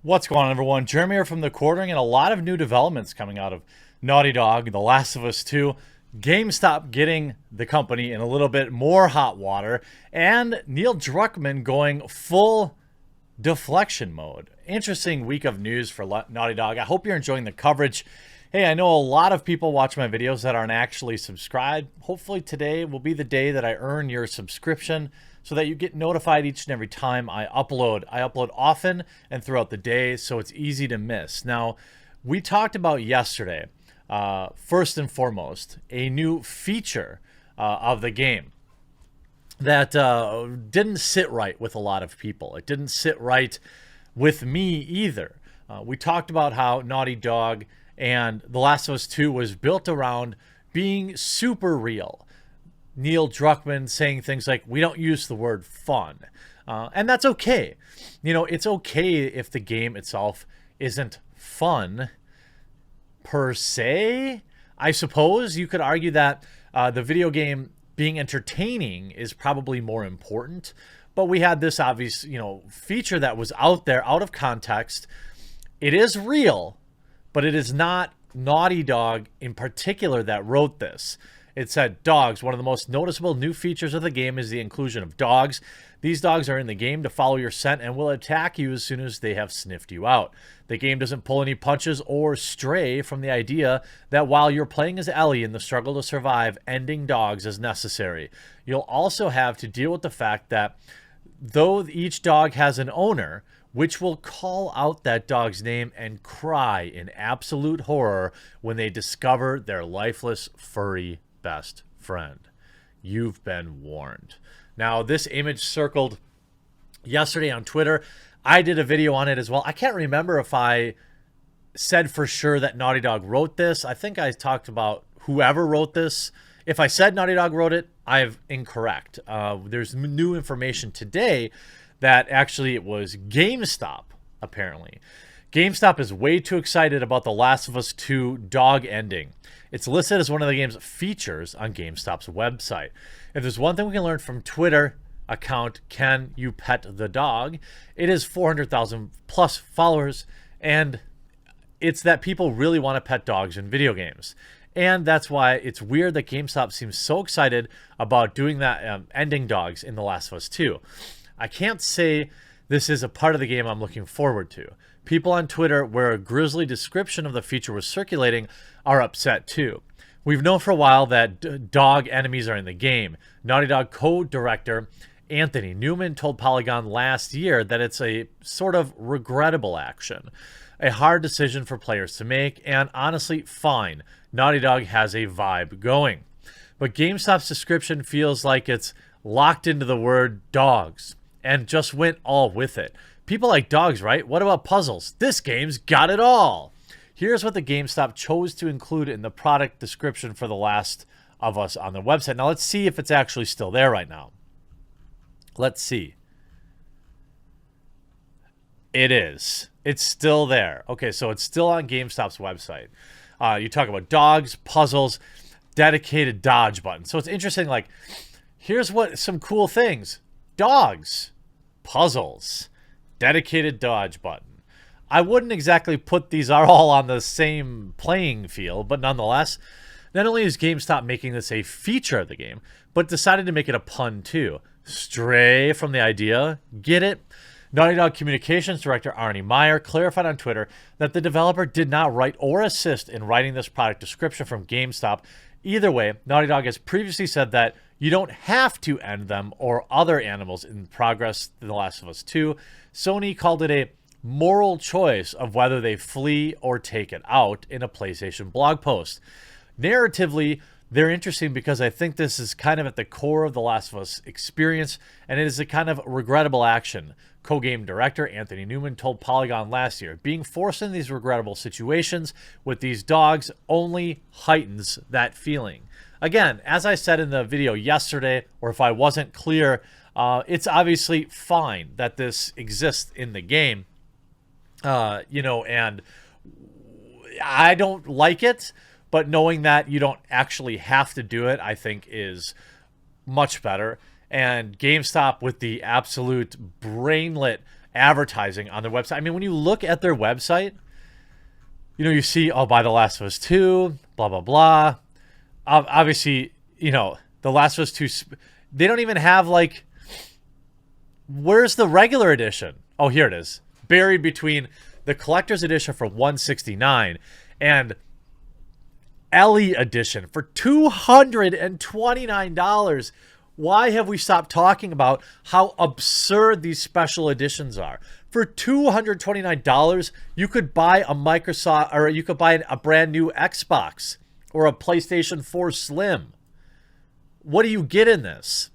What's going on, everyone? Jeremy here from the Quartering, and a lot of new developments coming out of Naughty Dog, The Last of Us 2, Gamestop getting the company in a little bit more hot water, and Neil Druckmann going full deflection mode. Interesting week of news for Naughty Dog. I hope you're enjoying the coverage. Hey, I know a lot of people watch my videos that aren't actually subscribed. Hopefully today will be the day that I earn your subscription so that you get notified each and every time I upload. I upload often and throughout the day, so it's easy to miss. Now, we talked about yesterday, first and foremost, a new feature of the game that didn't sit right with a lot of people. It didn't sit right with me either. We talked about how Naughty Dog and The Last of Us 2 was built around being super real. Neil Druckmann saying things like, we don't use the word fun. And that's okay. You know, it's okay if the game itself isn't fun per se. I suppose you could argue that the video game being entertaining is probably more important. But we had this obvious, feature that was out there, out of context. It is real, but it is not Naughty Dog in particular that wrote this. It said, dogs. One of the most noticeable new features of the game is the inclusion of dogs. These dogs are in the game to follow your scent and will attack you as soon as they have sniffed you out. The game doesn't pull any punches or stray from the idea that while you're playing as Ellie in the struggle to survive, ending dogs is necessary. You'll also have to deal with the fact that though each dog has an owner, which will call out that dog's name and cry in absolute horror when they discover their lifeless furry best friend. You've been warned. Now, this image circled yesterday on Twitter. I did a video on it as well. I can't remember if I said for sure that Naughty Dog wrote this. I think I talked about whoever wrote this. If I said Naughty Dog wrote it, I'm incorrect. There's new information today that actually it was Gamestop, apparently. Gamestop is way too excited about The Last of Us 2 dog ending. It's listed as one of the game's features on GameStop's website. If there's one thing we can learn from Twitter account, Can You Pet the Dog? It is 400,000 plus followers, and it's that people really want to pet dogs in video games. And that's why it's weird that GameStop seems so excited about doing that, ending dogs in The Last of Us 2. I can't say this is a part of the game I'm looking forward to. People on Twitter, where a grisly description of the feature was circulating, are upset too. We've known for a while that dog enemies are in the game. Naughty Dog co-director Anthony Newman told Polygon last year that it's a sort of regrettable action, a hard decision for players to make, and honestly, fine. Naughty Dog has a vibe going. But GameStop's description feels like it's locked into the word dogs and just went all with it. People like dogs, right? What about puzzles? This game's got it all. Here's what the GameStop chose to include in the product description for The Last of Us on the website. Now let's see if it's actually still there right now. Let's see. It is. It's still there. Okay, so it's still on GameStop's website. You talk about dogs, puzzles, dedicated dodge button. So it's interesting, like, here's what some cool things. Dogs, puzzles, dedicated dodge button. I wouldn't exactly put these are all on the same playing field, but nonetheless, not only is GameStop making this a feature of the game, but decided to make it a pun too. Stray from the idea, get it? Naughty Dog Communications Director Arnie Meyer clarified on Twitter that the developer did not write or assist in writing this product description from GameStop. Either way, Naughty Dog has previously said that you don't have to end them or other animals in progress in The Last of Us 2. Sony called it a moral choice of whether they flee or take it out in a PlayStation blog post. Narratively, they're interesting because I think this is kind of at the core of The Last of Us experience, and it is a kind of regrettable action. Co-game director Anthony Newman told Polygon last year, being forced in these regrettable situations with these dogs only heightens that feeling. Again, as I said in the video yesterday, or if I wasn't clear, it's obviously fine that this exists in the game, and I don't like it, but knowing that you don't actually have to do it, I think is much better. And GameStop with the absolute brainlet advertising on their website. I mean, when you look at their website, you know, you see, oh, buy The Last of Us 2, blah, blah, blah. Obviously, you know, The Last of Us 2, they don't even have, like, where's the regular edition? Oh, here it is. Buried between the collector's edition for $169 and Ellie edition for $229. Why have we stopped talking about how absurd these special editions are? For $229, you could buy a Microsoft, or you could buy a brand new Xbox or a PlayStation 4 Slim. What do you get in this?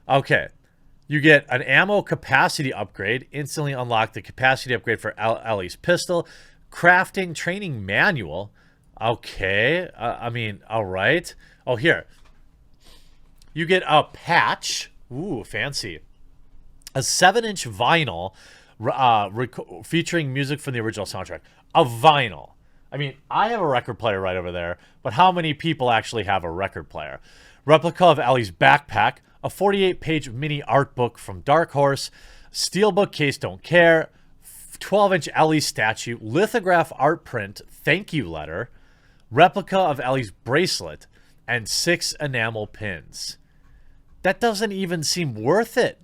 Okay. You get an ammo capacity upgrade, instantly unlock the capacity upgrade for Ellie's pistol, crafting training manual. Okay. I mean, all right. Oh, here. You get a patch. Ooh, fancy. A 7-inch vinyl featuring music from the original soundtrack. A vinyl. I mean, I have a record player right over there, but how many people actually have a record player? Replica of Ellie's backpack. A 48-page mini art book from Dark Horse. Steelbook case, don't care. 12-inch Ellie statue. Lithograph art print. Thank you letter. Replica of Ellie's bracelet. And 6 enamel pins. That doesn't even seem worth it.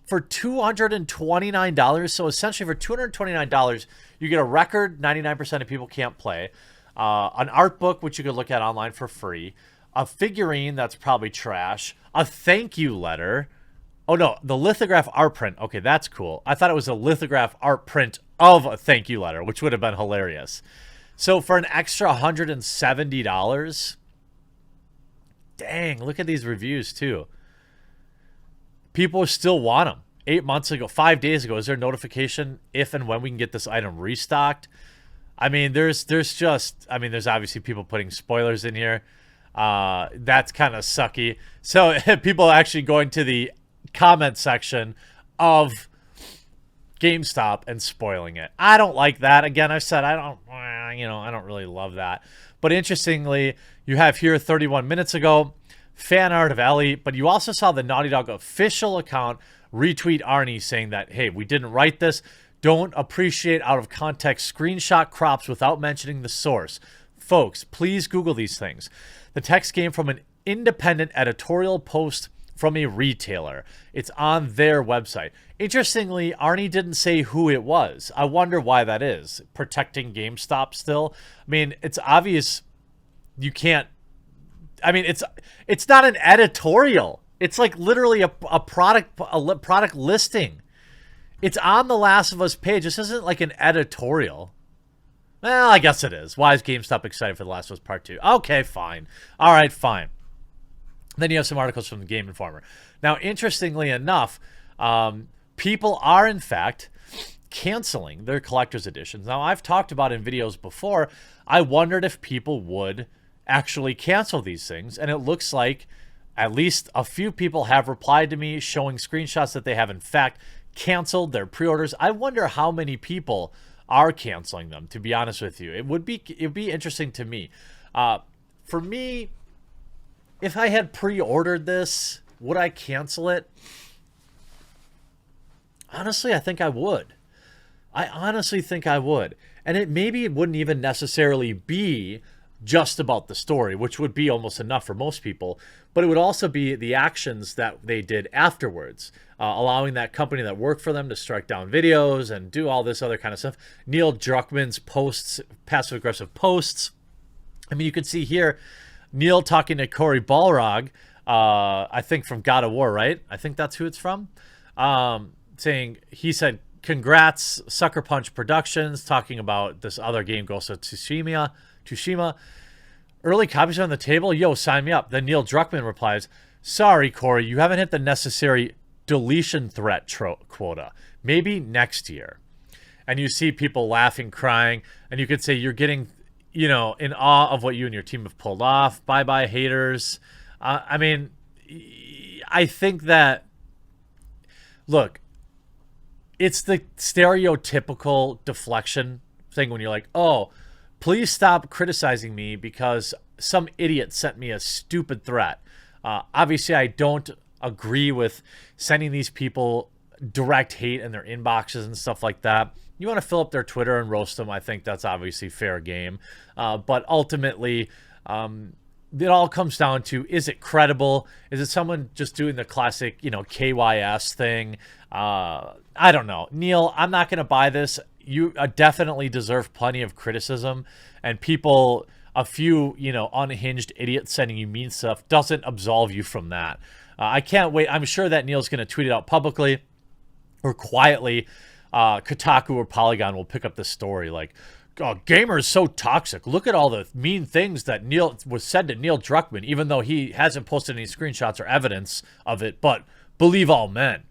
For $229, so essentially for $229, you get a record 99% of people can't play. An art book, which you could look at online for free. A figurine that's probably trash. A thank you letter. Oh, no, the lithograph art print. Okay, that's cool. I thought it was a lithograph art print of a thank you letter, which would have been hilarious. So for an extra $170, dang, look at these reviews, too. People still want them. 8 months ago, 5 days ago, is there a notification if and when we can get this item restocked? I mean, there's obviously people putting spoilers in here. That's kind of sucky. So people actually going to the comment section of GameStop and spoiling it. I don't like that. Again, I said I don't really love that. But interestingly, you have here 31 minutes ago, fan art of Ellie, but you also saw the Naughty Dog official account retweet Arnie saying that, hey, we didn't write this. Don't appreciate out of context screenshot crops without mentioning the source. Folks, please Google these things. The text came from an independent editorial post from a retailer. It's on their website. Interestingly, Arnie didn't say who it was. I wonder why that is. Protecting GameStop still? I mean, it's obvious you can't. I mean, it's not an editorial. It's like literally a product listing. It's on the Last of Us page. This isn't like an editorial. Well, I guess it is. Why is GameStop excited for The Last of Us Part 2? Okay, fine. All right, fine. Then you have some articles from the Game Informer. Now, interestingly enough, people are, in fact, canceling their collector's editions. Now, I've talked about in videos before, I wondered if people would actually cancel these things, and it looks like at least a few people have replied to me showing screenshots that they have, in fact, canceled their pre-orders. I wonder how many people are canceling them, to be honest with you. It'd be interesting to me. For me, if I had pre-ordered this, would I cancel it? Honestly, I think I would. I honestly think I would. And maybe it wouldn't even necessarily be just about the story, which would be almost enough for most people, but it would also be the actions that they did afterwards, allowing that company that worked for them to strike down videos and do all this other kind of stuff. Neil Druckmann's posts, passive-aggressive posts. I mean, you can see here, Neil talking to Cory Balrog, I think from God of War, right? I think that's who it's from. He said, congrats, Sucker Punch Productions, talking about this other game, Ghost of Tsushima. Early copies are on the table? Yo, sign me up. Then Neil Druckmann replies, sorry, Cory, you haven't hit the necessary deletion threat quota. Maybe next year. And you see people laughing, crying, and you could say you're getting, in awe of what you and your team have pulled off. Bye-bye, haters. I mean, I think that, look, it's the stereotypical deflection thing when you're like, oh, please stop criticizing me because some idiot sent me a stupid threat. Obviously, I don't agree with sending these people direct hate in their inboxes and stuff like that. You want to fill up their Twitter and roast them. I think that's obviously fair game. But ultimately, it all comes down to, is it credible? Is it someone just doing the classic, KYS thing? I don't know. Neil, I'm not going to buy this. You definitely deserve plenty of criticism, and people, a few, unhinged idiots sending you mean stuff doesn't absolve you from that. I can't wait. I'm sure that Neil's going to tweet it out publicly or quietly. Kotaku or Polygon will pick up this story like, oh, gamer is so toxic. Look at all the mean things that Neil was said to Neil Druckmann, even though he hasn't posted any screenshots or evidence of it. But believe all men.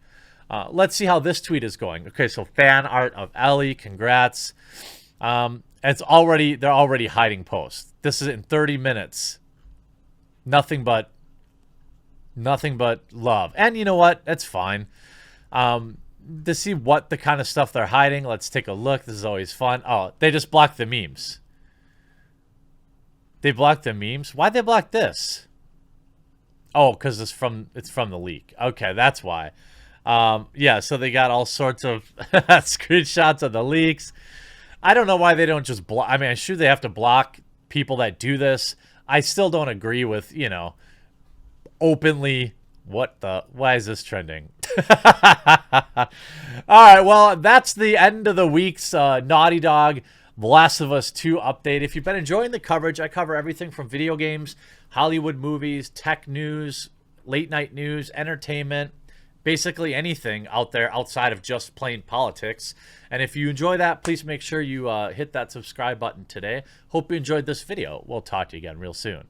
Let's see how this tweet is going. Okay, so fan art of Ellie. Congrats. They're already hiding posts. This is in 30 minutes. Nothing but love. And you know what? That's fine. To see what the kind of stuff they're hiding, let's take a look. This is always fun. Oh, they just blocked the memes. They blocked the memes? Why'd they block this? Oh, because it's from the leak. Okay, that's why. Yeah, so they got all sorts of screenshots of the leaks. I don't know why they don't just block. I mean, I'm sure they have to block people that do this. I still don't agree with, openly. Why is this trending? All right, well, that's the end of the week's Naughty Dog Last of Us 2 update. If you've been enjoying the coverage, I cover everything from video games, Hollywood movies, tech news, late night news, entertainment, basically anything out there outside of just plain politics. And if you enjoy that, please make sure you hit that subscribe button today. Hope you enjoyed this video. We'll talk to you again real soon.